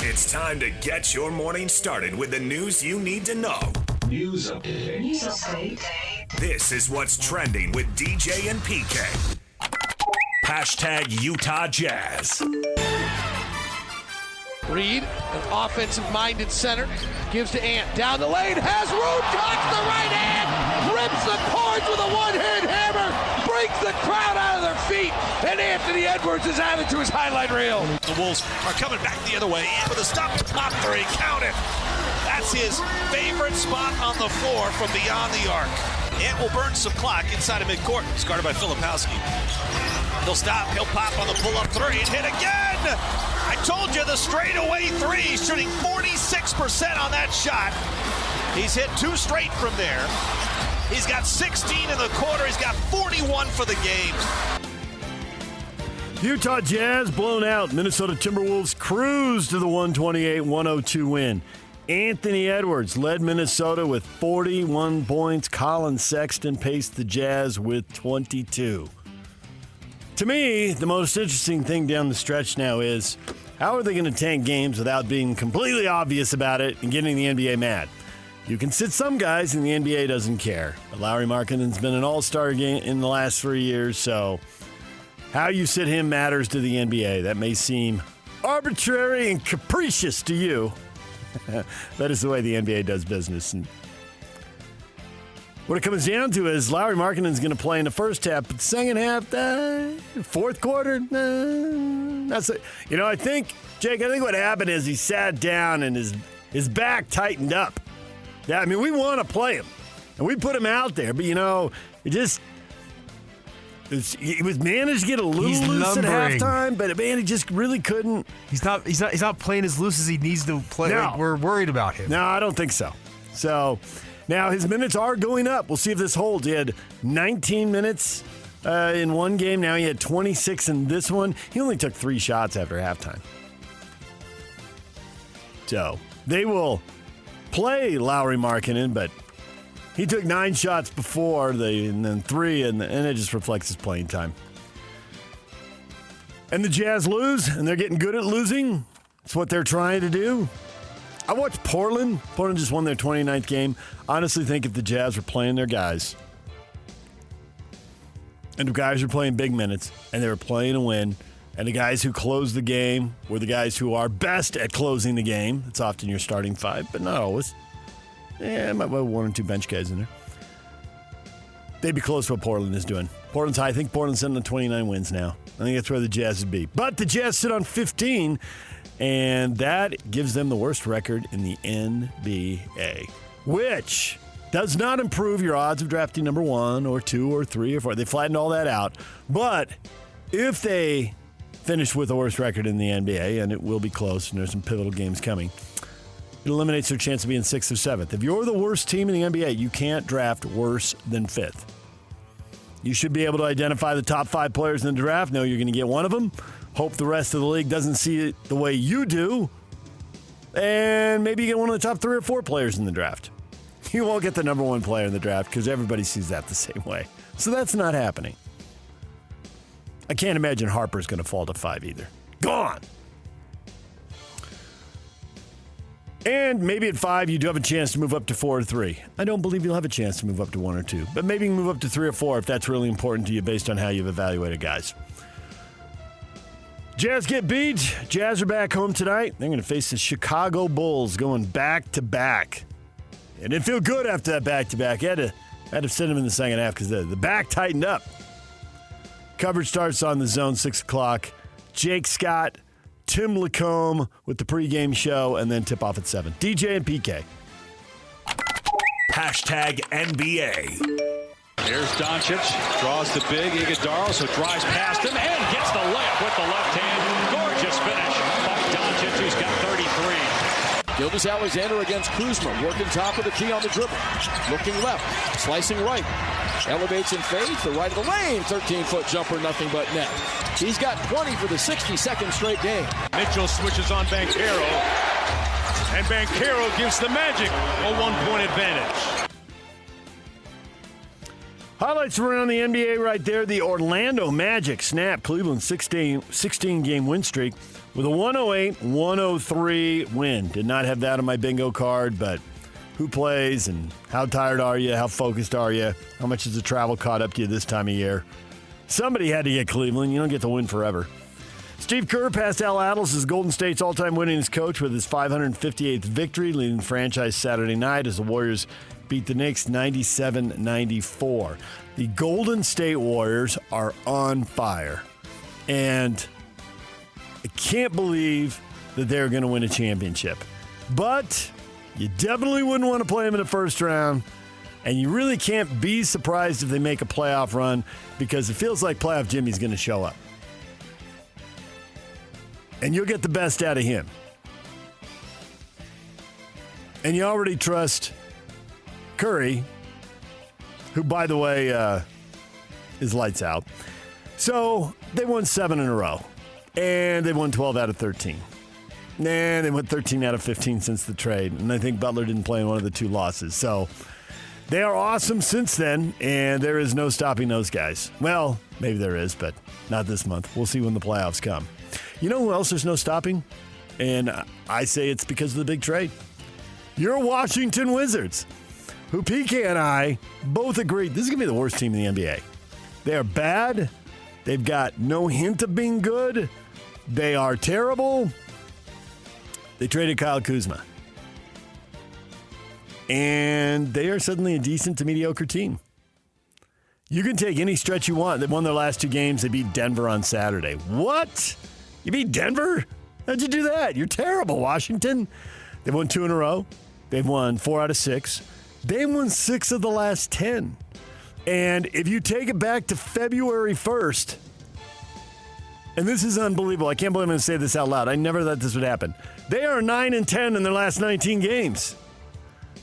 It's time to get your morning started with the news you need to know. News update. This is what's trending with DJ and PK. Hashtag Utah Jazz. Reed, an offensive-minded center, gives to Ant. Down the lane, has room, cocks the right hand, rips the cords with a one-hand hammer, brings the crowd out of their feet, and Anthony Edwards is added to his highlight reel. The Wolves are coming back the other way, in with a stop, top three, count it. That's his favorite spot on the floor from beyond the arc. Ant will burn some clock inside of midcourt. It's guarded by Filipowski. He'll stop, he'll pop on the pull-up three and hit again! I told you the straightaway three, he's shooting 46% on that shot. He's hit two straight from there. He's got 16 in the quarter, he's got 41 for the game. Utah Jazz blown out. Minnesota Timberwolves cruise to the 128-102 win. Anthony Edwards led Minnesota with 41 points. Colin Sexton paced the Jazz with 22. To me, the most interesting thing down the stretch now is how are they going to tank games without being completely obvious about it and getting the NBA mad? You can sit some guys and the NBA doesn't care. But Lauri Markkanen's been an all-star game in the last 3 years, so how you sit him matters to the NBA. That may seem arbitrary and capricious to you. That is the way the NBA does business. And what it comes down to is Lauri Markkanen's going to play in the first half, but the second half, fourth quarter, that's it. You know, I think what happened is he sat down and his back tightened up. Yeah, I mean, we want to play him, and we put him out there, but, you know, he was managed to get a little loose at halftime, but man, he just really couldn't. He's not playing as loose as he needs to play. No. Like, we're worried about him. No, I don't think so. So now his minutes are going up. We'll see if this holds. He had 19 minutes in one game. Now he had 26 in this one. He only took 3 shots after halftime. So they will play Lauri Markkanen, but he took 9 shots before, and then 3, and it just reflects his playing time. And the Jazz lose, and they're getting good at losing. It's what they're trying to do. I watched Portland. Portland just won their 29th game. Honestly think if the Jazz were playing their guys, and the guys were playing big minutes, and they were playing to win, and the guys who closed the game were the guys who are best at closing the game. It's often your starting 5, but not always. Yeah, might have 1 or 2 bench guys in there. They'd be close to what Portland is doing. Portland's high. I think Portland's sitting on 29 wins now. I think that's where the Jazz would be. But the Jazz sit on 15, and that gives them the worst record in the NBA, which does not improve your odds of drafting number 1 or 2 or 3 or 4. They flattened all that out. But if they finish with the worst record in the NBA, and it will be close, and there's some pivotal games coming, it eliminates their chance of being 6th or 7th. If you're the worst team in the NBA, you can't draft worse than 5th. You should be able to identify the top 5 players in the draft, know you're going to get one of them, hope the rest of the league doesn't see it the way you do, and maybe you get one of the top 3 or 4 players in the draft. You won't get the number 1 player in the draft because everybody sees that the same way. So that's not happening. I can't imagine Harper's going to fall to 5 either. Gone! And maybe at 5, you do have a chance to move up to 4 or 3. I don't believe you'll have a chance to move up to 1 or 2. But maybe you can move up to 3 or 4 if that's really important to you based on how you've evaluated guys. Jazz get beat. Jazz are back home tonight. They're going to face the Chicago Bulls going back-to-back. It didn't feel good after that back-to-back. You had to send them in the second half because the back tightened up. Coverage starts on the Zone, 6 o'clock. Jake Scott, Tim Lacombe with the pregame show, and then tip off at 7. DJ and PK. Hashtag NBA. Here's Doncic, draws the big Iguodala, so drives past him and gets the layup with the left hand. Gorgeous finish by Doncic, who's got 33. Gilgeous-Alexander against Kuzma, working top of the key on the dribble. Looking left, slicing right. Elevates and fades, the right of the lane. 13-foot jumper, nothing but net. He's got 20 for the 62nd straight game. Mitchell switches on Banchero, and Banchero gives the Magic a 1-point advantage. Highlights around the NBA right there. The Orlando Magic snap Cleveland's 16-game win streak. with a 108-103 win. Did not have that on my bingo card, but who plays and how tired are you? How focused are you? How much has the travel caught up to you this time of year? Somebody had to get Cleveland. You don't get to win forever. Steve Kerr passed Al Attles as Golden State's all-time winningest coach with his 558th victory, leading the franchise Saturday night as the Warriors beat the Knicks 97-94. The Golden State Warriors are on fire, and I can't believe that they're going to win a championship. But you definitely wouldn't want to play them in the first round, and you really can't be surprised if they make a playoff run because it feels like playoff Jimmy's going to show up. And you'll get the best out of him. And you already trust Curry, who, by the way, is lights out. So they won 7 in a row. And they won 12 out of 13. And they went 13 out of 15 since the trade. And I think Butler didn't play in one of the 2 losses. So they are awesome since then, and there is no stopping those guys. Well, maybe there is, but not this month. We'll see when the playoffs come. You know who else there's no stopping? And I say it's because of the big trade. Your Washington Wizards, who PK and I both agree this is going to be the worst team in the NBA. They are bad. They've got no hint of being good. They are terrible. They traded Kyle Kuzma. And they are suddenly a decent to mediocre team. You can take any stretch you want. They won their last 2 games. They beat Denver on Saturday. What? You beat Denver? How'd you do that? You're terrible, Washington. They've won 2 in a row. They've won 4 out of 6. They won 6 of the last 10. And if you take it back to February 1st, and this is unbelievable. I can't believe I'm going to say this out loud. I never thought this would happen. They are 9-10 in their last 19 games.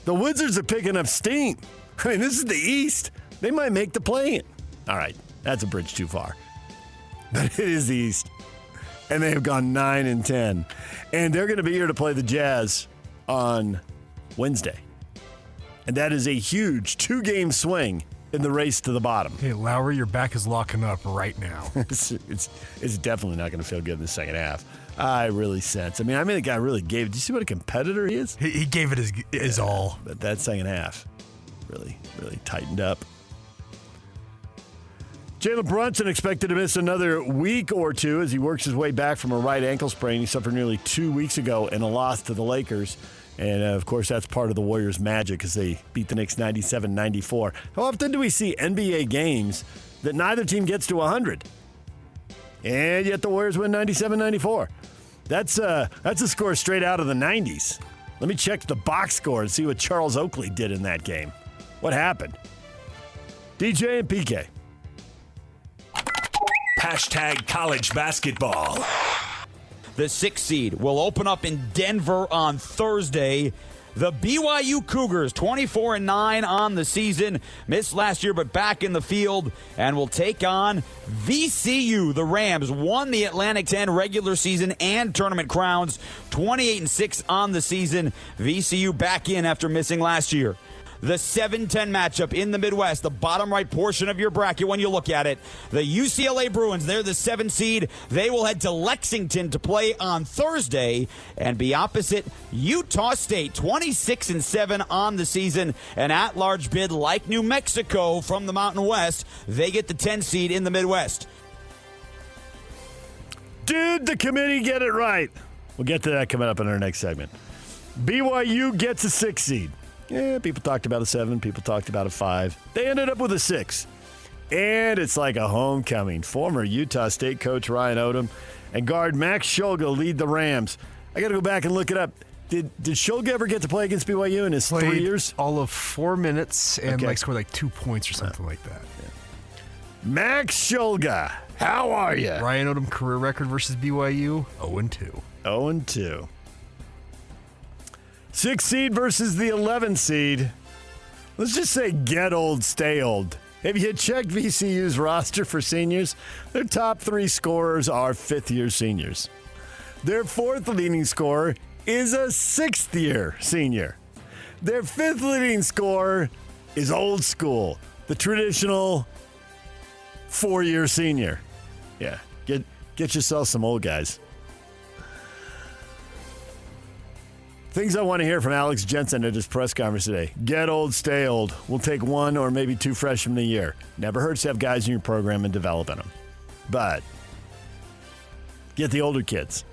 The Wizards are picking up steam. I mean, this is the East. They might make the play-in. All right, that's a bridge too far. But it is the East. And they have gone 9-10. And they're going to be here to play the Jazz on Wednesday. And that is a huge 2-game swing in the race to the bottom. Hey, Lowry, your back is locking up right now. It's definitely not going to feel good in the second half. I really sense. I mean, the guy really gave it. Do you see what a competitor he is? He gave it his all. But that second half really tightened up. Jalen Brunson expected to miss another week or 2 as he works his way back from a right ankle sprain he suffered nearly 2 weeks ago in a loss to the Lakers. And, of course, that's part of the Warriors' magic as they beat the Knicks 97-94. How often do we see NBA games that neither team gets to 100? And yet the Warriors win 97-94. That's a score straight out of the 90s. Let me check the box score and see what Charles Oakley did in that game. What happened? DJ and PK. Hashtag college basketball. The 6th seed will open up in Denver on Thursday. The BYU Cougars, 24-9 on the season, missed last year but back in the field, and will take on VCU. The Rams won the Atlantic 10 regular season and tournament crowns, 28-6 on the season. VCU back in after missing last year. The 7-10 matchup in the Midwest, the bottom right portion of your bracket when you look at it. The UCLA Bruins, they're the 7 seed. They will head to Lexington to play on Thursday and be opposite Utah State, 26-7 on the season. An at-large bid like New Mexico from the Mountain West. They get the 10 seed in the Midwest. Did the committee get it right? We'll get to that coming up in our next segment. BYU gets a 6 seed. Yeah, people talked about a 7. People talked about a 5. They ended up with a 6. And it's like a homecoming. Former Utah State coach Ryan Odom and guard Max Shulga lead the Rams. I got to go back and look it up. Did Shulga ever get to play against BYU in his 3 years? All of 4 minutes and scored 2 points or something like that. Yeah. Max Shulga, how are you? Ryan Odom career record versus BYU, 0-2. 0-2. 6 seed versus the 11 seed. Let's just say get old, stay old. Have you checked VCU's roster for seniors? Their top 3 scorers are 5th-year seniors. Their 4th leading scorer is a 6th-year senior. Their 5th leading scorer is old school, the traditional 4-year senior. Yeah, get yourself some old guys. Things I want to hear from Alex Jensen at his press conference today. Get old, stay old. We'll take 1 or maybe 2 freshmen a year. Never hurts to have guys in your program and developing them. But get the older kids.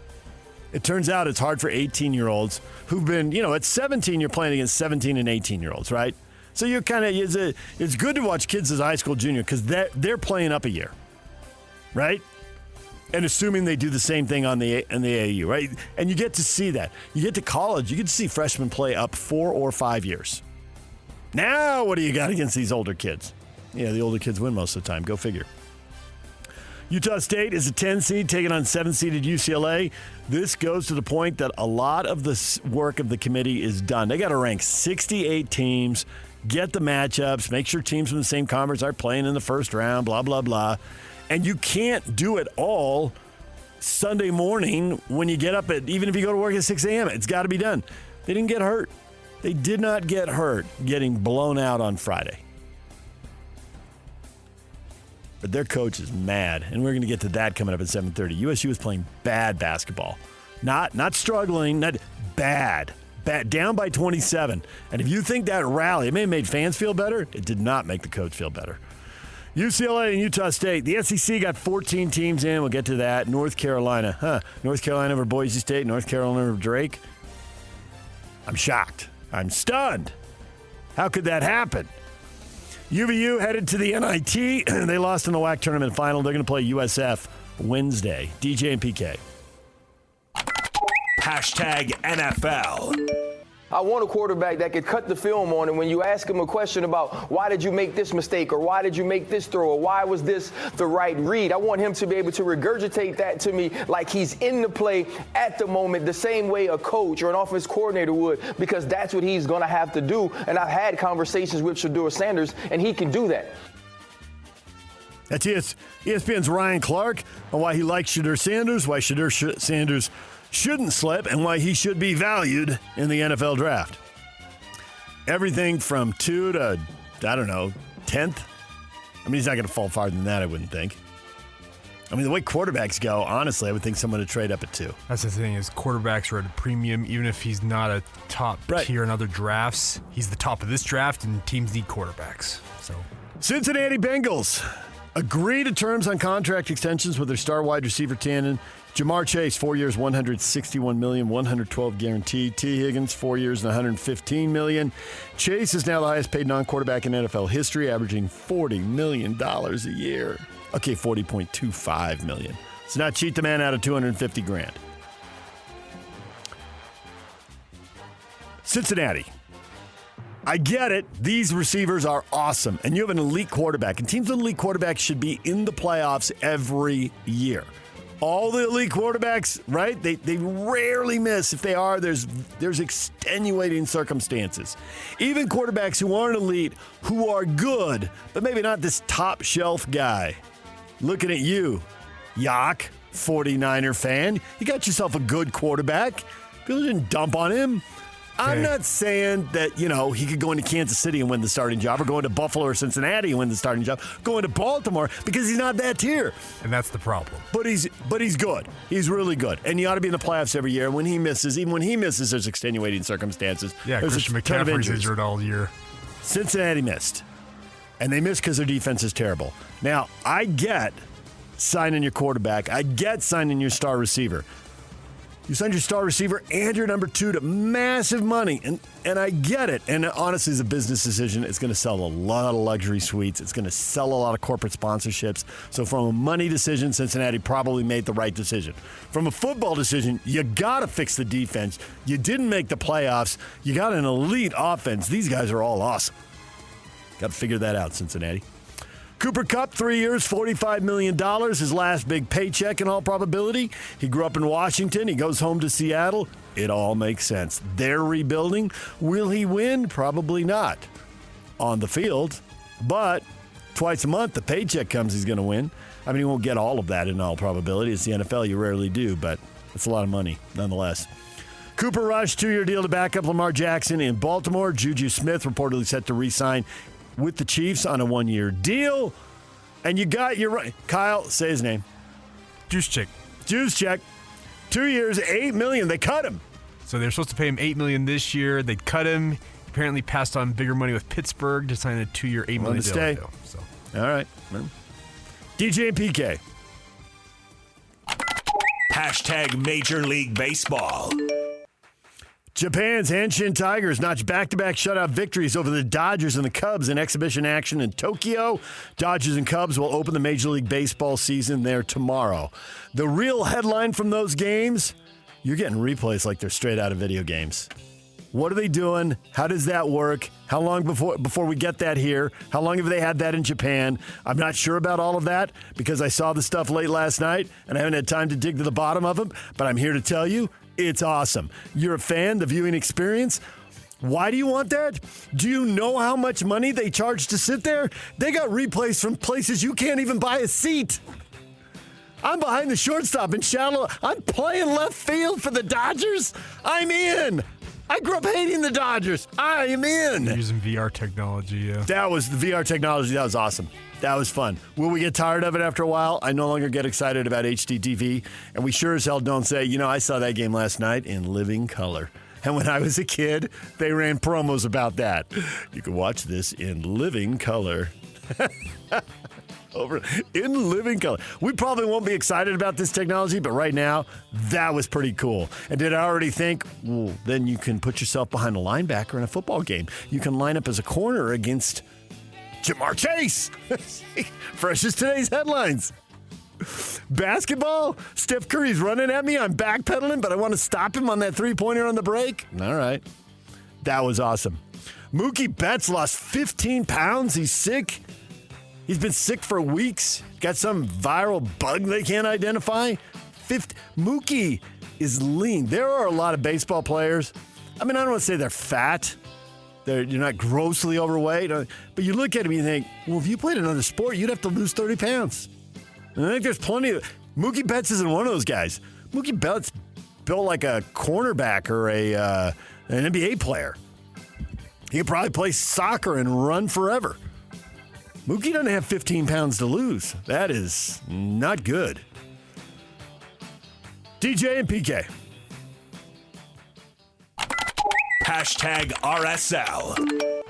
It turns out it's hard for 18-year-olds who've been, at 17, you're playing against 17 and 18-year-olds, right? So you're kind of, it's good to watch kids as high school junior because they're playing up a year, right? And assuming they do the same thing on the AAU, right? And you get to see that. You get to college, you get to see freshmen play up 4 or 5 years. Now, what do you got against these older kids? Yeah, the older kids win most of the time. Go figure. Utah State is a 10 seed taking on 7-seeded UCLA. This goes to the point that a lot of the work of the committee is done. They got to rank 68 teams, get the matchups, make sure teams from the same conference are playing in the first round, blah, blah, blah. And you can't do it all Sunday morning when you get up even if you go to work at 6 a.m. It's got to be done. They didn't get hurt. They did not get hurt getting blown out on Friday. But their coach is mad, and we're going to get to that coming up at 7:30. USU is playing bad basketball. Not struggling, not bad. Down by 27. And if you think that rally, it may have made fans feel better, it did not make the coach feel better. UCLA and Utah State. The SEC got 14 teams in. We'll get to that. North Carolina. North Carolina over Boise State. North Carolina over Drake. I'm shocked. I'm stunned. How could that happen? UVU headed to the NIT. They lost in the WAC tournament final. They're going to play USF Wednesday. DJ and PK. Hashtag NFL. I want a quarterback that could cut the film on, and when you ask him a question about why did you make this mistake or why did you make this throw or why was this the right read, I want him to be able to regurgitate that to me like he's in the play at the moment, the same way a coach or an offense coordinator would, because that's what he's going to have to do. And I've had conversations with Shedeur Sanders, and he can do that. That's ESPN's Ryan Clark on why he likes Shedeur Sanders, why Shedeur Sanders shouldn't slip, and why he should be valued in the NFL draft. Everything from 2 to, 10th. I mean, he's not going to fall farther than that, I wouldn't think. I mean, the way quarterbacks go, honestly, I would think someone would trade up at 2. That's the thing is quarterbacks are at a premium, even if he's not a top tier in other drafts. He's the top of this draft, and teams need quarterbacks. So, Cincinnati Bengals agree to terms on contract extensions with their star wide receiver tandem. Jamar Chase, 4 years, $161 million, $112 guaranteed. T. Higgins, 4 years and $115 million. Chase is now the highest paid non-quarterback in NFL history, averaging $40 million a year. Okay, $40.25 million. So now cheat the man out of $250,000. Cincinnati. I get it. These receivers are awesome, and you have an elite quarterback. And teams with elite quarterbacks should be in the playoffs every year. All the elite quarterbacks, right? They rarely miss. If they are, there's extenuating circumstances. Even quarterbacks who aren't elite, who are good, but maybe not this top shelf guy. Looking at you, Yak, 49er fan. You got yourself a good quarterback. People didn't dump on him. I'm not saying that, he could go into Kansas City and win the starting job, or go into Buffalo or Cincinnati and win the starting job, go into Baltimore, because he's not that tier. And that's the problem. But he's good. He's really good. And you ought to be in the playoffs every year. And even when he misses, there's extenuating circumstances. Yeah, there's Christian McCaffrey's injured all year. Cincinnati missed. And they missed because their defense is terrible. Now, I get signing your quarterback. I get signing your star receiver. You signed your star receiver and your number 2 to massive money, and I get it. And honestly, as a business decision, it's going to sell a lot of luxury suites. It's going to sell a lot of corporate sponsorships. So from a money decision, Cincinnati probably made the right decision. From a football decision, you got to fix the defense. You didn't make the playoffs. You got an elite offense. These guys are all awesome. Got to figure that out, Cincinnati. Cooper Kupp, 3 years, $45 million, his last big paycheck in all probability. He grew up in Washington. He goes home to Seattle. It all makes sense. They're rebuilding. Will he win? Probably not on the field. But twice a month, the paycheck comes, he's going to win. I mean, he won't get all of that in all probability. It's the NFL. You rarely do, but it's a lot of money nonetheless. Cooper Rush, 2-year deal to back up Lamar Jackson in Baltimore. Juju Smith reportedly set to re-sign with the Chiefs on a 1-year deal. And you got your right. Kyle, say his name. Juice Check. 2 years, $8 million. They cut him. So they're supposed to pay him $8 million this year. They'd cut him. Apparently passed on bigger money with Pittsburgh to sign a 2-year, $8 million deal. So. All right. DJ and PK. Hashtag Major League Baseball. Japan's Hanshin Tigers notched back-to-back shutout victories over the Dodgers and the Cubs in exhibition action in Tokyo. Dodgers and Cubs will open the Major League Baseball season there tomorrow. The real headline from those games, you're getting replays like they're straight out of video games. What are they doing? How does that work? How long before we get that here? How long have they had that in Japan? I'm not sure about all of that because I saw the stuff late last night and I haven't had time to dig to the bottom of them, but I'm here to tell you it's awesome. You're a fan, the viewing experience. Why do you want that? Do you know how much money they charge to sit there? They got replays from places you can't even buy a seat. I'm behind the shortstop in shallow. I'm playing left field for the Dodgers. I'm in. I grew up hating the Dodgers. I am in. They're using VR technology, yeah. That was the VR technology. That was awesome. That was fun. Will we get tired of it after a while? I no longer get excited about HD TV. And we sure as hell don't say, I saw that game last night in living color. And when I was a kid, they ran promos about that. You can watch this in living color. Over in living color. We probably won't be excited about this technology, but right now, that was pretty cool. And did I already think, well, then you can put yourself behind a linebacker in a football game. You can line up as a corner against Jamar Chase. Fresh as today's headlines. Basketball, Steph Curry's running at me. I'm backpedaling, but I want to stop him on that three-pointer on the break. All right. That was awesome. Mookie Betts lost 15 pounds. He's sick. He's been sick for weeks. Got some viral bug they can't identify. Mookie is lean. There are a lot of baseball players. I don't want to say they're fat. You're not grossly overweight. But you look at him and you think, well, if you played another sport, you'd have to lose 30 pounds. And I think there's plenty of... Mookie Betts isn't one of those guys. Mookie Betts built like a cornerback or an NBA player. He could probably play soccer and run forever. Mookie doesn't have 15 pounds to lose. That is not good. DJ and PK. Hashtag RSL.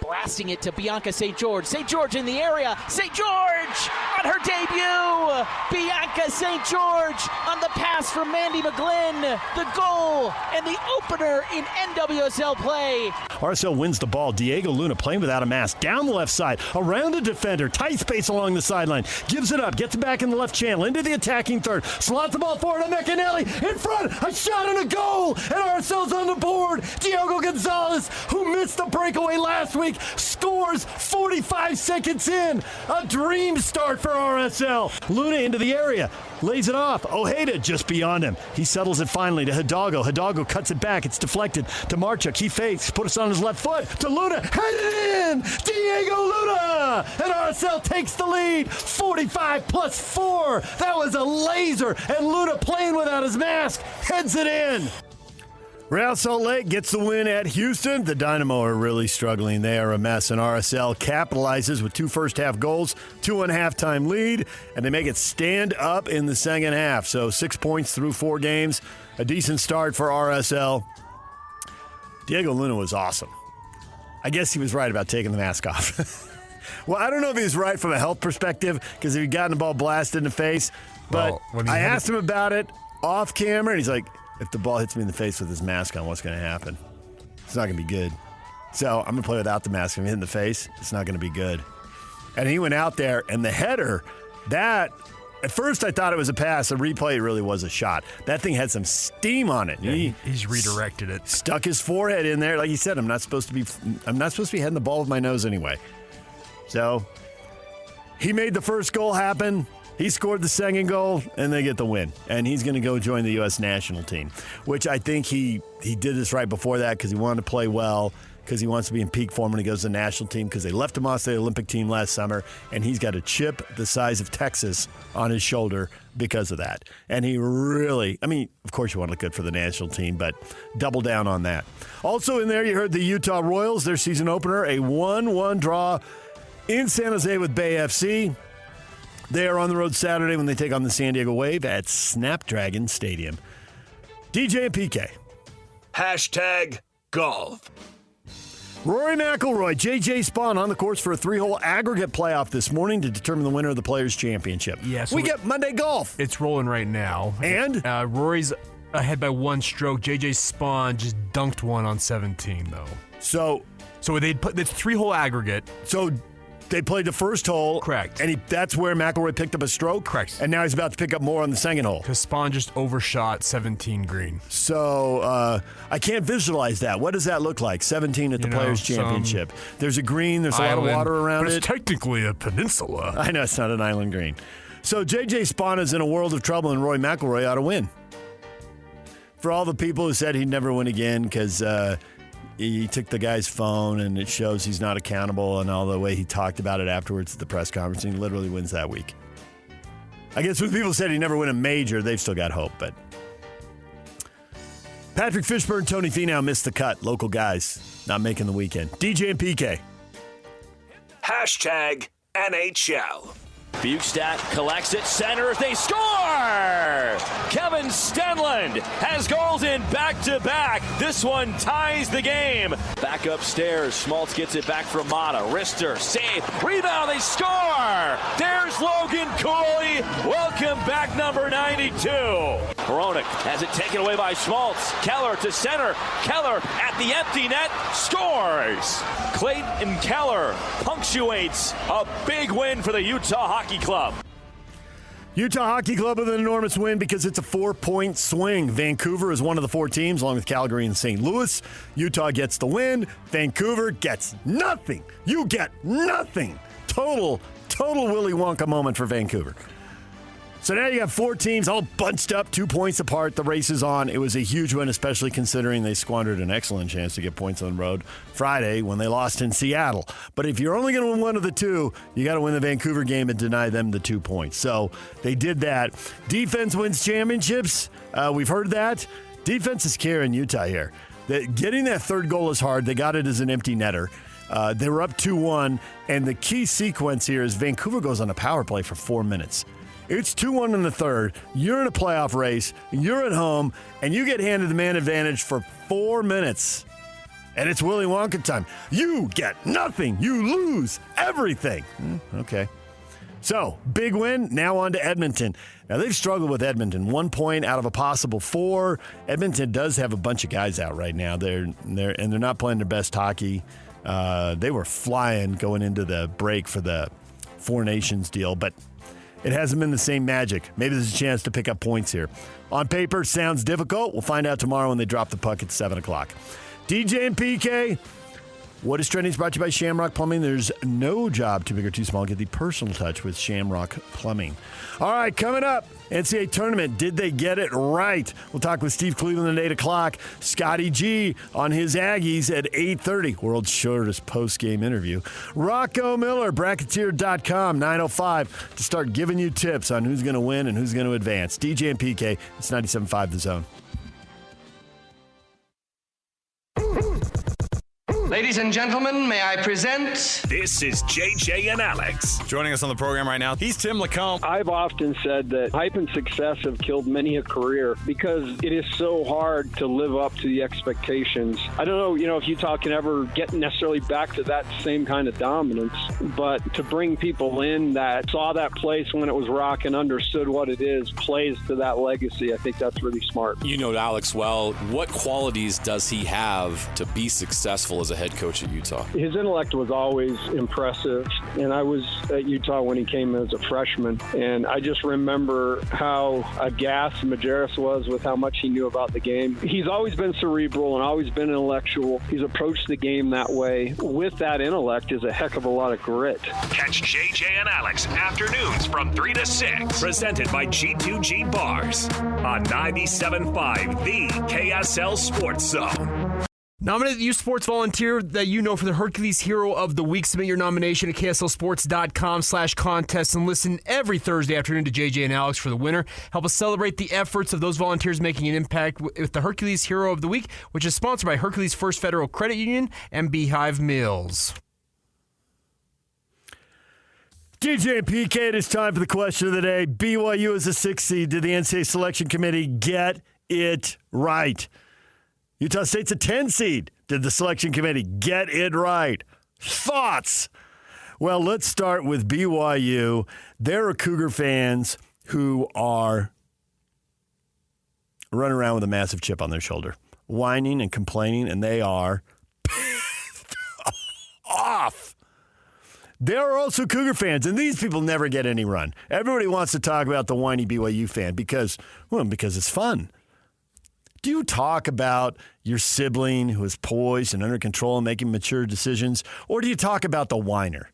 Blasting it to Bianca St. George. St. George in the area. St. George on her debut. Bianca St. George on the pass from Mandy McGlynn. The goal and the opener in NWSL play. RSL wins the ball. Diego Luna playing without a mask. Down the left side. Around a defender. Tight space along the sideline. Gives it up. Gets it back in the left channel. Into the attacking third. Slots the ball forward to McAnally. In front. A shot and a goal. And RSL's on the board. Diogo Gonzalez, who missed the breakaway last week, scores 45 seconds in. A dream start for RSL. Luna into the area. Lays it off. Ojeda just beyond him. He settles it finally to Hidalgo. Hidalgo cuts it back. It's deflected to Marchuk. He fakes. Puts it on his left foot to Luna. Headed in. Diego Luna. And RSL takes the lead. 45+4. That was a laser. And Luna playing without his mask. Heads it in. Real Salt Lake gets the win at Houston. The Dynamo are really struggling. They are a mess, and RSL capitalizes with 2 first-half goals, 2 halftime lead, and they make it stand up in the second half. So 6 points through 4 games, a decent start for RSL. Diego Luna was awesome. I guess he was right about taking the mask off. Well, I don't know if he was right from a health perspective because if he'd gotten the ball blasted in the face, but I asked him about it off camera, and he's like, if the ball hits me in the face with his mask on, what's going to happen? It's not going to be good. So I'm going to play without the mask. If I'm hitting the face, it's not going to be good. And he went out there, and the header, that, at first I thought it was a pass. The replay really was a shot. That thing had some steam on it. Yeah, he's redirected it. Stuck his forehead in there. Like he said, I'm not supposed to be heading the ball with my nose anyway. So he made the first goal happen. He scored the second goal, and they get the win. And he's going to go join the U.S. national team, which I think he did this right before that because he wanted to play well, because he wants to be in peak form when he goes to the national team, because they left him off the Olympic team last summer, and he's got a chip the size of Texas on his shoulder because of that. And he really, of course you want to look good for the national team, but double down on that. Also in there, you heard the Utah Royals, their season opener, a 1-1 draw in San Jose with Bay FC. They are on the road Saturday when they take on the San Diego Wave at Snapdragon Stadium. DJ and PK. #golf. Rory McIlroy, J.J. Spawn on the course for a 3-hole aggregate playoff this morning to determine the winner of the Players' Championship. Yeah, so we get Monday golf. It's rolling right now. And? Rory's ahead by 1 stroke. J.J. Spawn just dunked one on 17, though. So they put the 3-hole aggregate. So they played the first hole. Correct. And that's where McIlroy picked up a stroke. Correct. And now he's about to pick up more on the second hole. Because Spawn just overshot 17 green. So I can't visualize that. What does that look like? 17 at the Players' Championship. There's a green. There's a lot of water around but it. It's technically a peninsula. I know it's not an island green. So J.J. Spawn is in a world of trouble, and Rory McIlroy ought to win. For all the people who said he'd never win again because he took the guy's phone and it shows he's not accountable, and all the way he talked about it afterwards at the press conference, and he literally wins that week. I guess when people said he'd never win a major, they've still got hope. But Patrick Fishburne, Tony Finau missed the cut. Local guys not making the weekend. DJ and PK. #NHL. Bukestad collects it, centers, they score! Kevin Stenlund has goals in back-to-back. This one ties the game. Back upstairs, Schmaltz gets it back from Mata. Rister, save, rebound, they score! There's Logan Cooley. Welcome back, number 92. Hronek has it taken away by Schmaltz. Keller to center. Keller at the empty net, scores! Clayton Keller punctuates a big win for the Utah Hockey Club. Utah Hockey Club with an enormous win because it's a 4-point swing. Vancouver is one of the 4 teams, along with Calgary and St. Louis. Utah gets the win. Vancouver gets nothing. You get nothing. Total Willy Wonka moment for Vancouver. So now you have 4 teams all bunched up, 2 points apart. The race is on. It was a huge win, especially considering they squandered an excellent chance to get points on the road Friday when they lost in Seattle. But if you're only going to win one of the 2, you got to win the Vancouver game and deny them the 2 points. So they did that. Defense wins championships. We've heard that. Defense is carrying Utah here. Getting that third goal is hard. They got it as an empty netter. They were up 2-1, and the key sequence here is Vancouver goes on a power play for 4 minutes. It's 2-1 in the third. You're in a playoff race. You're at home, and you get handed the man advantage for 4 minutes. And it's Willy Wonka time. You get nothing. You lose everything. Okay. So, big win. Now on to Edmonton. Now, they've struggled with Edmonton. 1 point out of a possible 4. Edmonton does have a bunch of guys out right now. They're not playing their best hockey. They were flying going into the break for the Four Nations deal, but it hasn't been the same magic. Maybe there's a chance to pick up points here. On paper, sounds difficult. We'll find out tomorrow when they drop the puck at 7 o'clock. DJ and PK, what is trending is brought to you by Shamrock Plumbing. There's no job too big or too small. Get the personal touch with Shamrock Plumbing. All right, coming up, NCAA Tournament. Did they get it right? We'll talk with Steve Cleveland at 8 o'clock. Scotty G on his Aggies at 8:30. World's shortest post-game interview. Rocco Miller, Bracketeer.com, 9:05 to start giving you tips on who's going to win and who's going to advance. DJ and PK, it's 97.5 The Zone. Ladies and gentlemen, may I present... This is JJ and Alex. Joining us on the program right now, he's Tim Lacombe. I've often said that hype and success have killed many a career because it is so hard to live up to the expectations. I don't know, if Utah can ever get necessarily back to that same kind of dominance, but to bring people in that saw that place when it was rocking, understood what it is, plays to that legacy, I think that's really smart. You know Alex well. What qualities does he have to be successful as a head coach at Utah? His intellect was always impressive, and I was at Utah when he came as a freshman, and I just remember how aghast Majerus was with how much he knew about the game. He's always been cerebral and always been intellectual. He's approached the game that way. With that intellect is a heck of a lot of grit. Catch JJ and Alex afternoons from 3 to 6. Presented by G2G Bars on 97.5 The KSL Sports Zone. Nominate the youth sports volunteer that you know for the Hercules Hero of the Week. Submit your nomination at kslsports.com/contest and listen every Thursday afternoon to JJ and Alex for the winner. Help us celebrate the efforts of those volunteers making an impact with the Hercules Hero of the Week, which is sponsored by Hercules First Federal Credit Union and Beehive Mills. DJ and PK, it is time for the question of the day. BYU is a 6th seed. Did the NCAA Selection Committee get it right? Utah State's a 10 seed. Did the selection committee get it right? Thoughts? Well, let's start with BYU. There are Cougar fans who are running around with a massive chip on their shoulder, whining and complaining, and they are off. There are also Cougar fans, and these people never get any run. Everybody wants to talk about the whiny BYU fan because it's fun. Do you talk about your sibling who is poised and under control and making mature decisions, or do you talk about the whiner?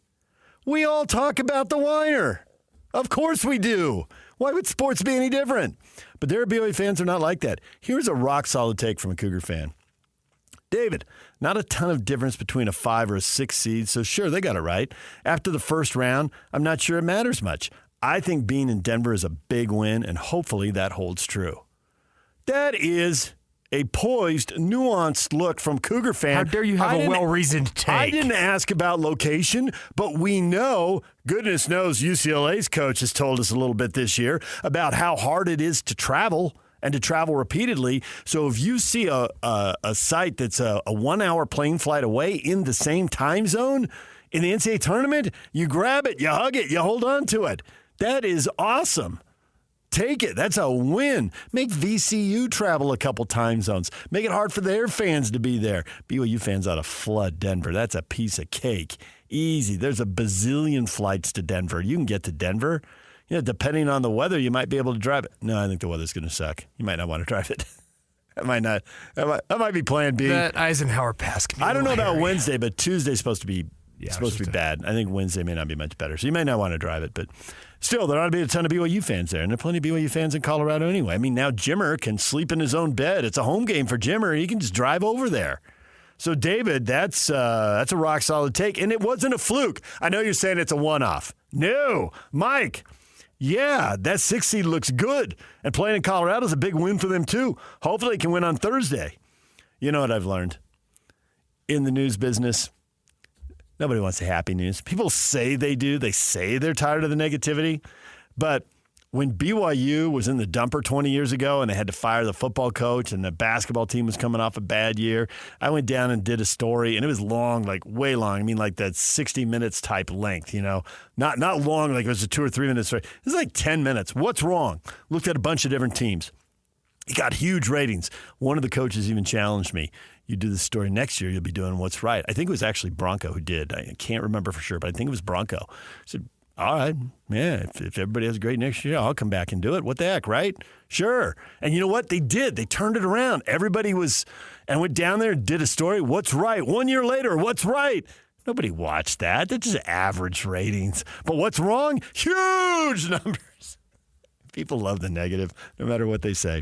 We all talk about the whiner. Of course we do. Why would sports be any different? But there are BYU fans who are not like that. Here's a rock-solid take from a Cougar fan. David, not a ton of difference between a 5 or a 6 seed, so sure, they got it right. After the first round, I'm not sure it matters much. I think being in Denver is a big win, and hopefully that holds true. That is a poised, nuanced look from Cougar fan. How dare you have a well-reasoned take? I didn't ask about location, but we know, goodness knows, UCLA's coach has told us a little bit this year about how hard it is to travel and to travel repeatedly. So if you see a site that's a 1-hour plane flight away in the same time zone in the NCAA tournament, you grab it, you hug it, you hold on to it. That is awesome. Take it. That's a win. Make VCU travel a couple time zones. Make it hard for their fans to be there. BYU fans ought to flood Denver. That's a piece of cake. Easy. There's a bazillion flights to Denver. You can get to Denver. You know, depending on the weather, you might be able to drive it. No, I think the weather's going to suck. You might not want to drive it. That might not. That might be plan B. That Eisenhower Pass. I don't know about Wednesday, but Tuesday's supposed to be bad. I think Wednesday may not be much better. So you may not want to drive it, but still, there ought to be a ton of BYU fans there, and there are plenty of BYU fans in Colorado anyway. I mean, now Jimmer can sleep in his own bed. It's a home game for Jimmer. He can just drive over there. So, David, that's a rock-solid take, and it wasn't a fluke. I know you're saying it's a one-off. No. Mike, yeah, that 6 seed looks good, and playing in Colorado is a big win for them, too. Hopefully they can win on Thursday. You know what I've learned? In the news business, nobody wants the happy news. People say they do. They say they're tired of the negativity. But when BYU was in the dumper 20 years ago and they had to fire the football coach and the basketball team was coming off a bad year, I went down and did a story, and it was long, like way long. I mean, like that 60 minutes type length, you know. Not long like it was a 2 or 3 minute story. It was like 10 minutes. What's wrong? Looked at a bunch of different teams. He got huge ratings. One of the coaches even challenged me. You do this story next year, you'll be doing what's right. I think it was actually Bronco who did. I can't remember for sure, but I think it was Bronco. I said, all right, yeah, if everybody has a great next year, I'll come back and do it. What the heck, right? Sure. And you know what? They did. They turned it around. Everybody went down there and did a story. What's right? 1 year later, what's right? Nobody watched that. They're just average ratings. But what's wrong? Huge numbers. People love the negative, no matter what they say.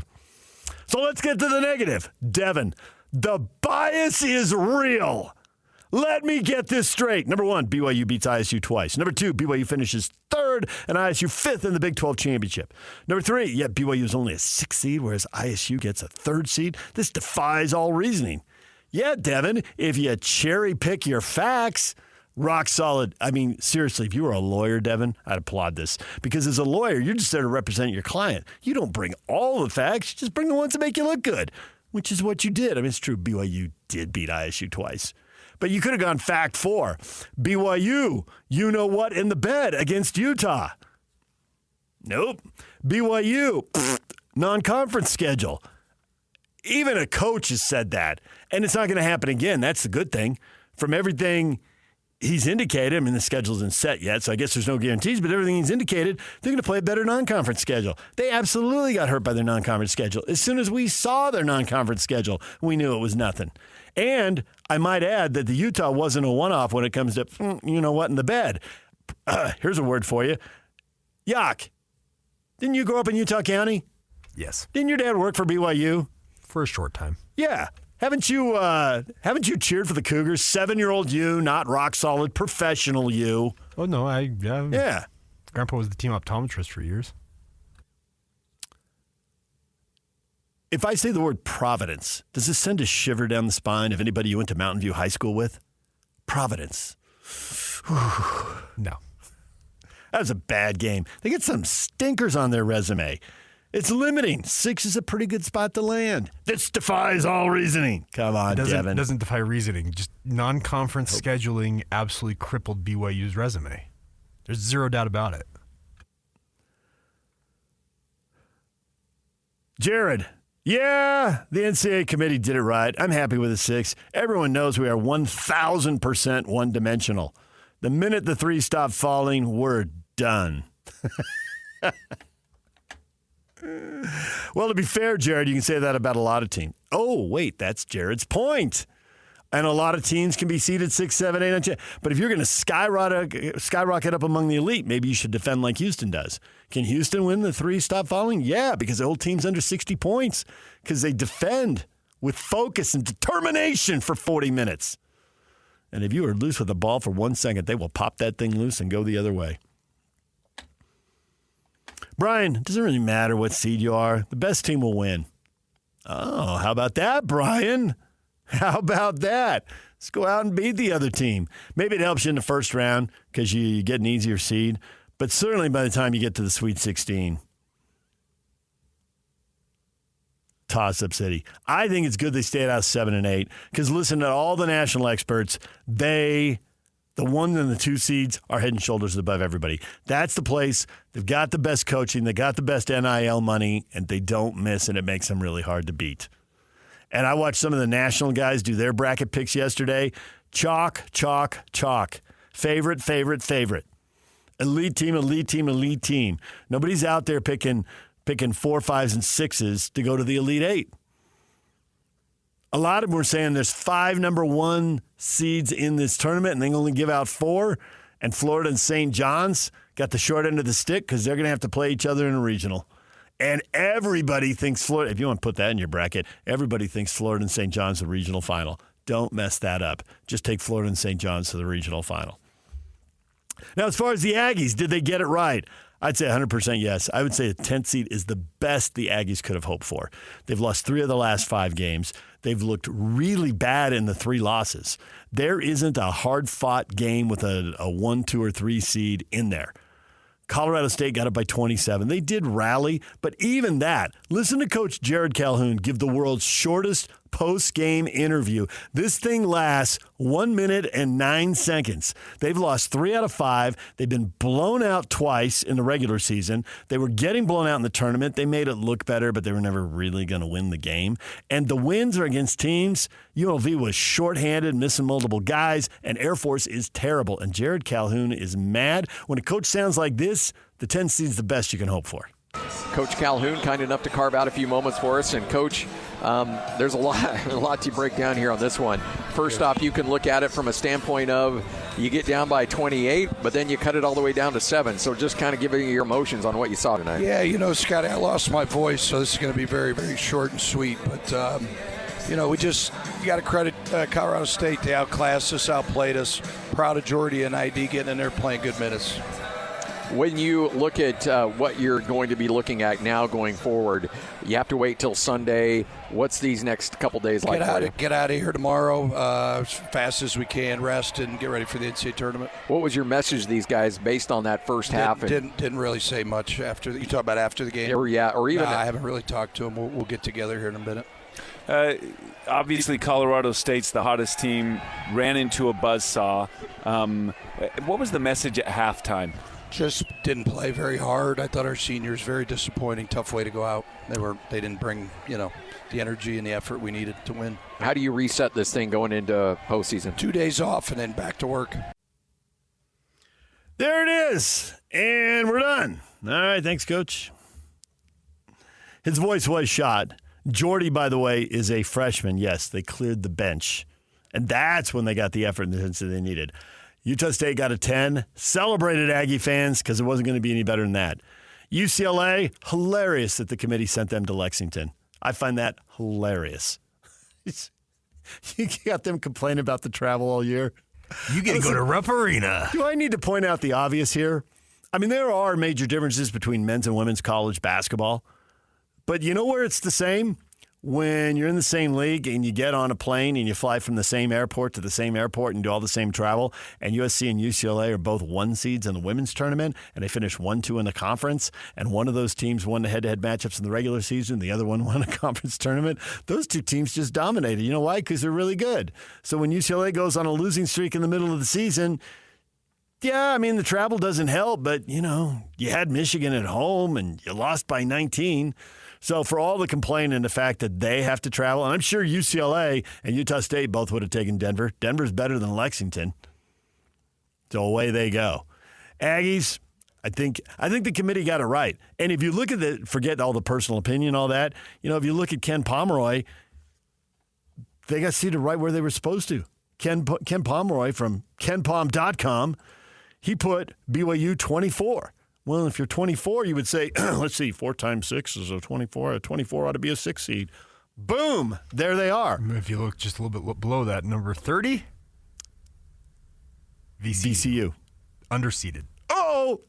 So let's get to the negative. Devin, the bias is real. Let me get this straight. Number 1, BYU beats ISU twice. Number 2, BYU finishes 3rd and ISU 5th in the Big 12 championship. Number 3, BYU is only a 6th seed, whereas ISU gets a 3rd seed. This defies all reasoning. Yeah, Devin, if you cherry pick your facts, rock solid. I mean, seriously, if you were a lawyer, Devin, I'd applaud this. Because as a lawyer, you're just there to represent your client. You don't bring all the facts. You just bring the ones that make you look good, which is what you did. I mean, it's true. BYU did beat ISU twice. But you could have gone fact 4. BYU, you know what, in the bed against Utah. Nope. BYU, non-conference schedule. Even a coach has said that. And it's not going to happen again. That's the good thing. From everything he's indicated, I mean, the schedule isn't set yet, so I guess there's no guarantees, but everything he's indicated, they're going to play a better non-conference schedule. They absolutely got hurt by their non-conference schedule. As soon as we saw their non-conference schedule, we knew it was nothing. And I might add that the Utah wasn't a one-off when it comes to, you know what, in the bed. Here's a word for you. Yuck. Didn't you grow up in Utah County? Yes. Didn't your dad work for BYU? For a short time. Yeah. Haven't you cheered for the Cougars? 7-year-old you, not rock solid, professional you. Oh, no, yeah. Grandpa was the team optometrist for years. If I say the word Providence, does this send a shiver down the spine of anybody you went to Mountain View High School with? Providence. No. That was a bad game. They get some stinkers on their resume. It's limiting. 6 is a pretty good spot to land. This defies all reasoning. Come on, Devin. It doesn't defy reasoning. Just non-conference scheduling absolutely crippled BYU's resume. There's zero doubt about it. Jared, yeah, the NCAA committee did it right. I'm happy with a 6. Everyone knows we are 1,000% one-dimensional. The minute the 3 stop falling, we're done. Well, to be fair, Jared, you can say that about a lot of teams. Oh, wait, that's Jared's point. And a lot of teams can be seeded 6, 7, 8, 9, 10. But if you're going to skyrocket up among the elite, maybe you should defend like Houston does. Can Houston win the 3 stop falling? Yeah, because the whole team's under 60 points because they defend with focus and determination for 40 minutes. And if you are loose with the ball for 1 second, they will pop that thing loose and go the other way. Brian, it doesn't really matter what seed you are. The best team will win. Oh, how about that, Brian? How about that? Let's go out and beat the other team. Maybe it helps you in the first round because you get an easier seed. But certainly by the time you get to the Sweet 16, toss-up city. I think it's good they stayed out 7 and 8 because listen to all the national experts. The 1 and the 2 seeds are head and shoulders above everybody. That's the place. They've got the best coaching. They got the best NIL money, and they don't miss, and it makes them really hard to beat. And I watched some of the national guys do their bracket picks yesterday. Chalk, chalk, chalk. Favorite, favorite, favorite. Elite team, elite team, elite team. Nobody's out there picking 4, 5s, and 6s to go to the Elite 8. A lot of them were saying there's 5 number 1 seeds in this tournament, and they only give out 4. And Florida and St. John's got the short end of the stick because they're going to have to play each other in a regional. And everybody thinks Florida, if you want to put that in your bracket, everybody thinks Florida and St. John's the regional final. Don't mess that up. Just take Florida and St. John's to the regional final. Now, as far as the Aggies, did they get it right? I'd say 100% yes. I would say the 10th seed is the best the Aggies could have hoped for. They've lost 3 of the last 5 games. They've looked really bad in the 3 losses. There isn't a hard-fought game with a 1, 2, or 3 seed in there. Colorado State got it by 27. They did rally, but even that, listen to Coach Jared Calhoun give the world's shortest post-game interview. This thing lasts 1 minute and 9 seconds. They've lost 3 out of 5. They've been blown out twice in the regular season. They were getting blown out in the tournament. They made it look better, but they were never really going to win the game. And the wins are against teams. UNLV was shorthanded, missing multiple guys, and Air Force is terrible. And Jared Calhoun is mad. When a coach sounds like this, the 10 seed is the best you can hope for. Coach Calhoun, kind enough to carve out a few moments for us. And Coach, there's a lot to break down here on this one. First off, you can look at it from a standpoint of you get down by 28, but then you cut it all the way down to 7. So just kind of giving you your emotions on what you saw tonight. Yeah, Scotty, I lost my voice, so this is going to be very, very short and sweet. But, you got to credit Colorado State. They outclassed us, outplayed us. Proud of Jordy and ID getting in there playing good minutes. When you look at what you're going to be looking at now going forward, you have to wait till Sunday. What's these next couple days like for you? Get out of here tomorrow as fast as we can, rest, and get ready for the NCAA tournament. What was your message to these guys based on that first half? Didn't really say much after. You talk about after the game? Or even I haven't really talked to them. We'll get together here in a minute. Obviously, Colorado State's the hottest team, ran into a buzzsaw. What was the message at halftime? Just didn't play very hard. I thought our seniors very disappointing. Tough way to go out. They didn't bring the energy and the effort we needed to win. How do you reset this thing going into postseason? 2 days off and then back to work. There it is, and we're done. All right, thanks, Coach. His voice was shot. Jordy, by the way, is a freshman. Yes, they cleared the bench, and that's when they got the effort and the intensity they needed. Utah State got a 10. Celebrated Aggie fans because it wasn't going to be any better than that. UCLA, hilarious that the committee sent them to Lexington. I find that hilarious. You got them complaining about the travel all year. You get to go to Rupp Arena. Do I need to point out the obvious here? I mean, there are major differences between men's and women's college basketball. But you know where it's the same? when you're in the same league and you get on a plane and you fly from the same airport to the same airport and do all the same travel, and USC and UCLA are both 1 seeds in the women's tournament, and they finished 1-2 in the conference, and one of those teams won the head-to-head matchups in the regular season, the other one won a conference tournament, those two teams just dominated. You know why? Because they're really good. So when UCLA goes on a losing streak in the middle of the season, yeah, I mean, the travel doesn't help, but, you had Michigan at home and you lost by 19. So for all the complaining and the fact that they have to travel, and I'm sure UCLA and Utah State both would have taken Denver. Denver's better than Lexington. So away they go. Aggies, I think the committee got it right. And if you look at forget all the personal opinion, all that, if you look at Ken Pomeroy, they got seated right where they were supposed to. Ken Pomeroy from KenPom.com, he put BYU 24. Well, if you're 24, you would say, let's see, 4 times 6 is a 24. A 24 ought to be a 6 seed. Boom! There they are. If you look just a little bit below that, number 30, VCU. Underseeded. Oh!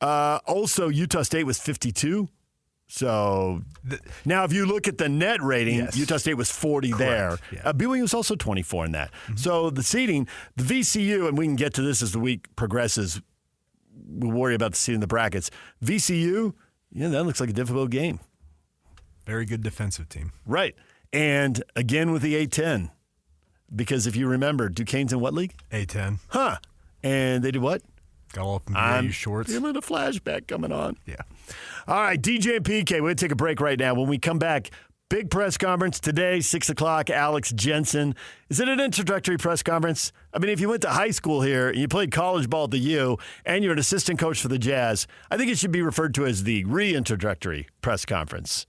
Also, Utah State was 52. So now if you look at the net rating, yes. Utah State was 40 there. Yeah. BYU was also 24 in that. Mm-hmm. So the seeding, the VCU, and we can get to this as the week progresses, we'll worry about the seed in the brackets. VCU, that looks like a difficult game. Very good defensive team. Right. And again with the A-10. Because if you remember, Duquesne's in what league? A-10. Huh. And they did what? Got all up in BYU shorts. Feeling a flashback coming on. Yeah. All right, DJ and PK, we're going to take a break right now. When we come back, big press conference today, 6 o'clock, Alex Jensen. Is it an introductory press conference? I mean, if you went to high school here and you played college ball at the U and you're an assistant coach for the Jazz, I think it should be referred to as the reintroductory press conference.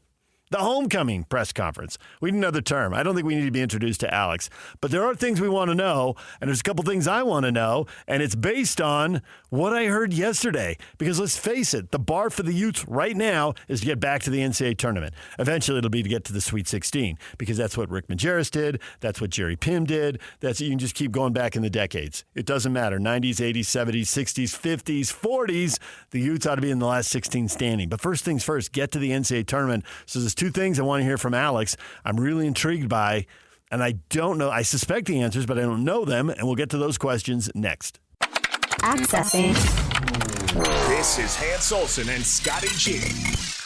The homecoming press conference. We need another term. I don't think we need to be introduced to Alex. But there are things we want to know, and there's a couple things I want to know, and it's based on what I heard yesterday. Because let's face it, the bar for the Utes right now is to get back to the NCAA tournament. Eventually, it'll be to get to the Sweet 16, because that's what Rick Majerus did. That's what Jerry Pym did. You can just keep going back in the decades. It doesn't matter. 90s, 80s, 70s, 60s, 50s, 40s. The Utes ought to be in the last 16 standing. But first things first, get to the NCAA tournament. So there's 2 things I want to hear from Alex. I'm really intrigued by, and I don't know. I suspect the answers, but I don't know them, and we'll get to those questions next. Accessing. This is Hans Olsen and Scotty G.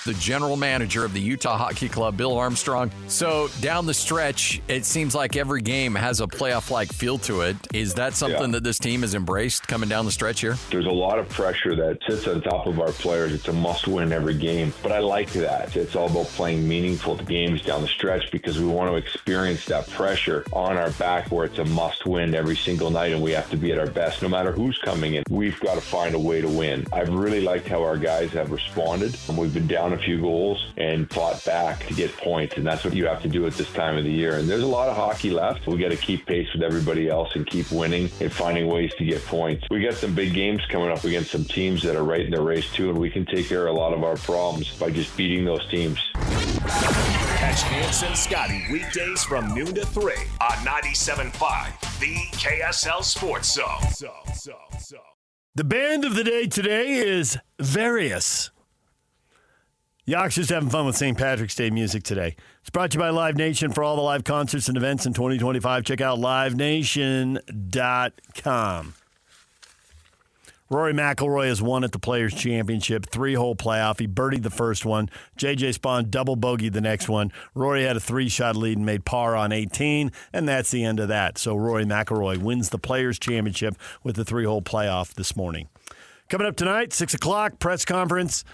The general manager of the Utah Hockey Club, Bill Armstrong. So down the stretch, it seems like every game has a playoff-like feel to it. Is that something that this team has embraced coming down the stretch here? There's a lot of pressure that sits on top of our players. It's a must-win every game, but I like that. It's all about playing meaningful games down the stretch because we want to experience that pressure on our back where it's a must-win every single night, and we have to be at our best no matter who's coming in. We've got to find a way to win. I've really liked how our guys have responded, and we've been down a few goals and fought back to get points, and that's what you have to do at this time of the year. And there's a lot of hockey left. We got to keep pace with everybody else and keep winning and finding ways to get points. We got some big games coming up against some teams that are right in the race too, and we can take care of a lot of our problems by just beating those teams. Catch Hans and Scotty weekdays from noon to 3 on 97.5, the KSL Sports Zone. The band of the day today is Various. Yock's just having fun with St. Patrick's Day music today. It's brought to you by Live Nation. For all the live concerts and events in 2025, check out livenation.com. Rory McIlroy has won at the Players' Championship, 3-hole playoff. He birdied the first one. J.J. Spawn double bogeyed the next one. Rory had a 3-shot lead and made par on 18, and that's the end of that. So Rory McIlroy wins the Players' Championship with the 3-hole playoff this morning. Coming up tonight, 6 o'clock, press conference.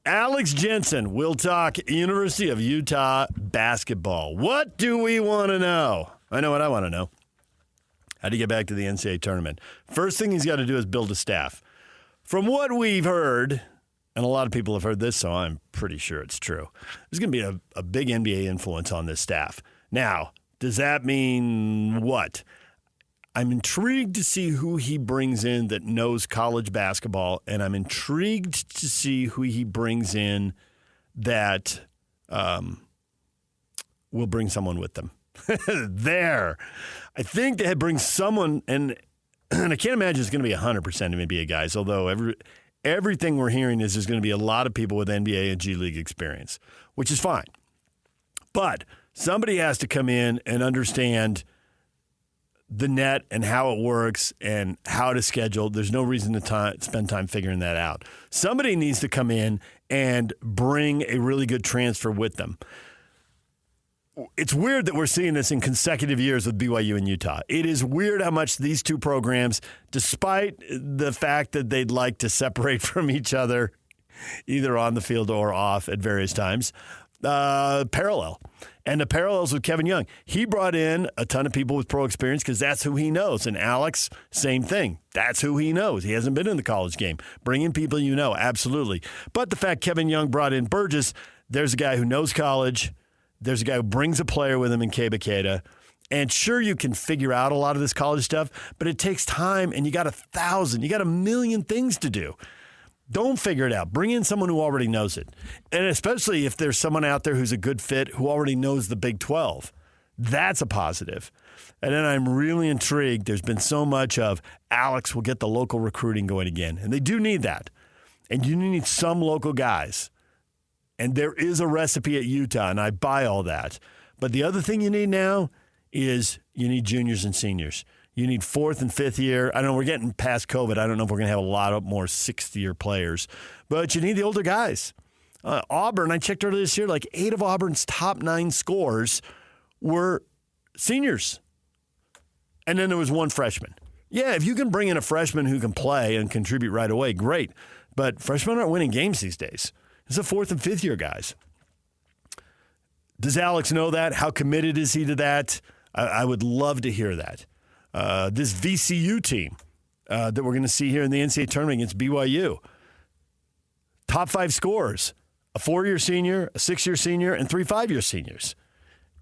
Alex Jensen will talk University of Utah basketball. What do we want to know? I know what I want to know. How to get back to the NCAA tournament. First thing he's got to do is build a staff. From what we've heard, and a lot of people have heard this, so I'm pretty sure it's true, there's going to be a big NBA influence on this staff. Now, does that mean what? I'm intrigued to see who he brings in that knows college basketball, and I'm intrigued to see who he brings in that will bring someone with them. There. I think they bring someone, and I can't imagine it's going to be 100% NBA guys, although everything we're hearing is there's going to be a lot of people with NBA and G League experience, which is fine. But somebody has to come in and understand the net and how it works and how to schedule. There's no reason to spend time figuring that out. Somebody needs to come in and bring a really good transfer with them. It's weird that we're seeing this in consecutive years with BYU and Utah. It is weird how much these two programs, despite the fact that they'd like to separate from each other, either on the field or off at various times, parallel. And the parallels with Kevin Young. He brought in a ton of people with pro experience because that's who he knows. And Alex, same thing. That's who he knows. He hasn't been in the college game. Bring in people you know, absolutely. But the fact Kevin Young brought in Burgess, there's a guy who knows college. There's a guy who brings a player with him in Keba Keita. And sure, you can figure out a lot of this college stuff, but it takes time, and you got 1,000 things to do. Don't figure it out. Bring in someone who already knows it. And especially if there's someone out there who's a good fit who already knows the Big 12. That's a positive. And then I'm really intrigued. There's been so much of Alex will get the local recruiting going again. And they do need that. And you need some local guys. And there is a recipe at Utah, and I buy all that. But the other thing you need now is you need juniors and seniors. You need fourth and fifth year. I don't know, we're getting past COVID. I don't know if we're going to have a lot of more sixth-year players. But you need the older guys. Auburn, I checked earlier this year, like 8 of Auburn's top 9 scores were seniors. And then there was 1 freshman. Yeah, if you can bring in a freshman who can play and contribute right away, great. But freshmen aren't winning games these days. It's the fourth and fifth year guys. Does Alex know that? How committed is he to that? I would love to hear that. This VCU team that we're going to see here in the NCAA tournament against BYU. Top 5 scorers, a 4-year senior, a 6-year senior, and 3 5-year seniors.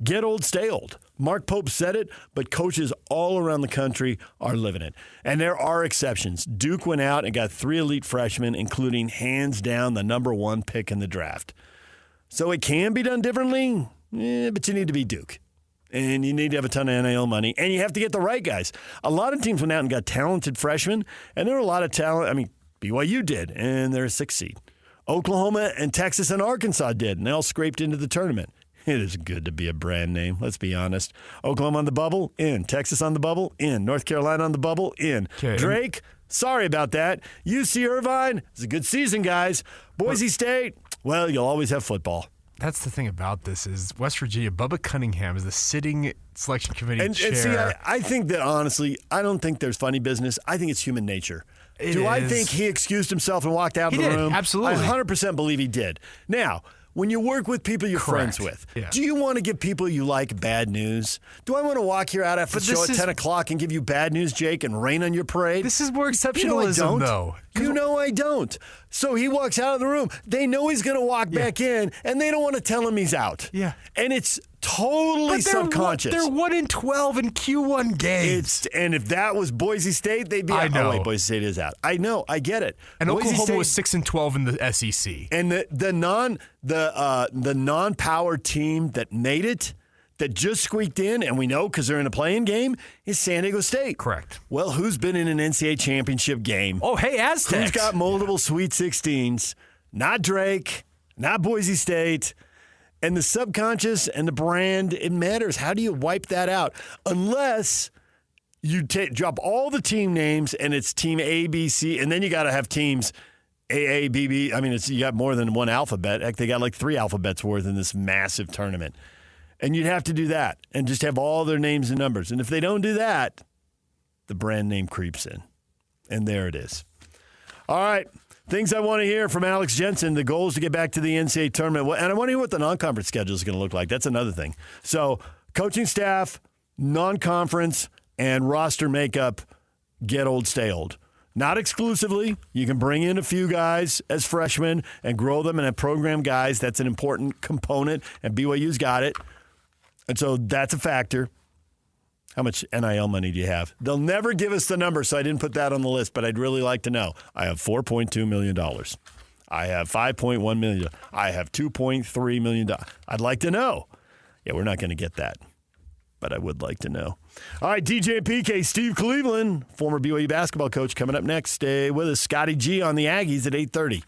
Get old, stay old. Mark Pope said it, but coaches all around the country are living it. And there are exceptions. Duke went out and got 3 elite freshmen, including hands down the number 1 pick in the draft. So it can be done differently, but you need to be Duke. And you need to have a ton of NIL money, and you have to get the right guys. A lot of teams went out and got talented freshmen, and there were a lot of talent. I mean, BYU did, and they're a 6th seed. Oklahoma and Texas and Arkansas did, and they all scraped into the tournament. It is good to be a brand name, let's be honest. Oklahoma on the bubble, in. Texas on the bubble, in. North Carolina on the bubble, in. Okay. Drake, sorry about that. UC Irvine, it's a good season, guys. Boise State, well, you'll always have football. That's the thing about this is West Virginia, Bubba Cunningham is the sitting selection committee chair. And see, I think that, honestly, I don't think there's funny business. I think it's human nature. I think he excused himself and walked out of the room? Absolutely. I 100% believe he did. Now, when you work with people you're friends with, do you want to give people you like bad news? Do I want to walk here out after the show at 10 o'clock and give you bad news, Jake, and rain on your parade? This is more exceptionalism, though. You know I don't. So he walks out of the room. They know he's going to walk back in, and they don't want to tell him he's out. Yeah. And it's totally subconscious. They're 1-12 in Q1 games. And if that was Boise State, they'd be out. Oh, wait, Boise State is out. I know. I get it. And Oklahoma was 6-12 in the SEC. And the non-power team that made it, that just squeaked in, and we know because they're in a playing game, is San Diego State. Correct. Well, who's been in an NCAA championship game? Oh, hey, Aztecs. Who's got multiple Sweet 16s? Not Drake, not Boise State. And the subconscious and the brand, it matters. How do you wipe that out? Unless you drop all the team names and it's team A, B, C, and then you got to have teams A, B, B. I mean, you got more than one alphabet. Heck, they got like 3 alphabets worth in this massive tournament. And you'd have to do that and just have all their names and numbers. And if they don't do that, the brand name creeps in. And there it is. All right. Things I want to hear from Alex Jensen. The goal is to get back to the NCAA tournament. And I want to hear what the non-conference schedule is going to look like. That's another thing. So coaching staff, non-conference, and roster makeup, get old, stay old. Not exclusively. You can bring in a few guys as freshmen and grow them and have program guys. That's an important component, and BYU's got it. And so that's a factor. How much NIL money do you have? They'll never give us the number, so I didn't put that on the list, but I'd really like to know. I have $4.2 million. I have $5.1 million. I have $2.3 million. I'd like to know. Yeah, we're not going to get that, but I would like to know. All right, DJ and PK, Steve Cleveland, former BYU basketball coach, coming up next. Stay with us. Scotty G on the Aggies at 8:30.